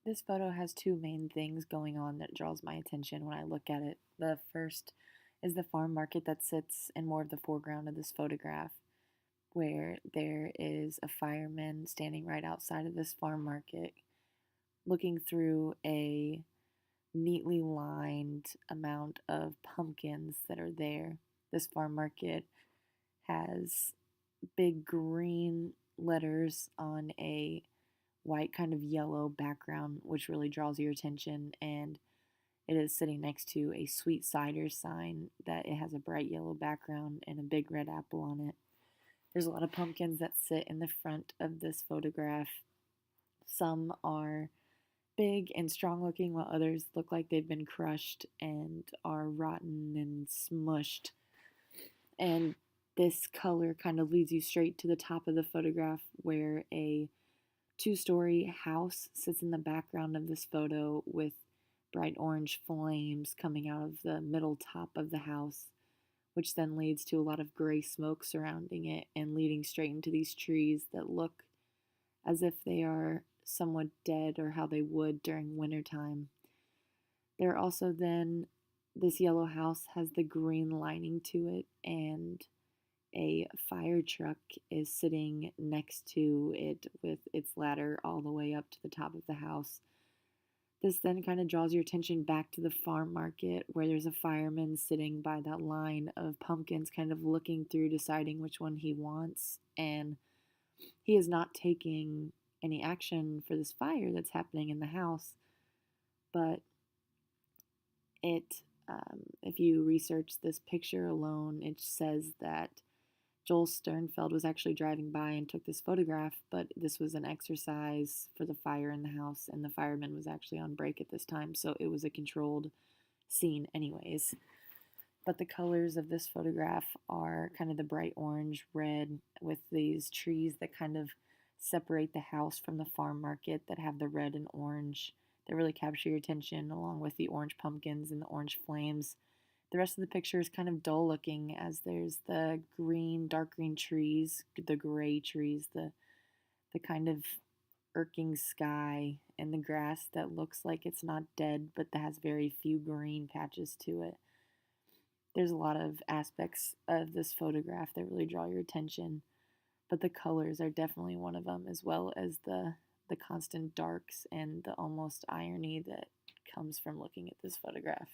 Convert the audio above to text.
This photo has two main things going on that draws my attention when I look at it. The first is the farm market that sits in more of the foreground of this photograph, where there is a fireman standing right outside of this farm market, looking through a neatly lined amount of pumpkins that are there. This farm market has big green letters on a white kind of yellow background, which really draws your attention, and it is sitting next to a sweet cider sign that it has a bright yellow background and a big red apple on it. There's a lot of pumpkins that sit in the front of this photograph. Some are big and strong looking, while others look like they've been crushed and are rotten and smushed. And this color kind of leads you straight to the top of the photograph, where a two-story house sits in the background of this photo with bright orange flames coming out of the middle top of the house, which then leads to a lot of gray smoke surrounding it and leading straight into these trees that look as if they are somewhat dead, or how they would during wintertime. There also then, this yellow house has the green lining to it, and a fire truck is sitting next to it with its ladder all the way up to the top of the house. This then kind of draws your attention back to the farm market, where there's a fireman sitting by that line of pumpkins, kind of looking through, deciding which one he wants. And he is not taking any action for this fire that's happening in the house, but if you research this picture alone, it says that Joel Sternfeld was actually driving by and took this photograph, but this was an exercise for the fire in the house, and the fireman was actually on break at this time, so it was a controlled scene, anyways. But the colors of this photograph are kind of the bright orange, red, with these trees that kind of separate the house from the farm market that have the red and orange that really capture your attention, along with the orange pumpkins and the orange flames. The rest of the picture is kind of dull looking, as there's the green, dark green trees, the gray trees, the kind of irking sky, and the grass that looks like it's not dead but that has very few green patches to it. There's a lot of aspects of this photograph that really draw your attention, but the colors are definitely one of them, as well as the constant darks and the almost irony that comes from looking at this photograph.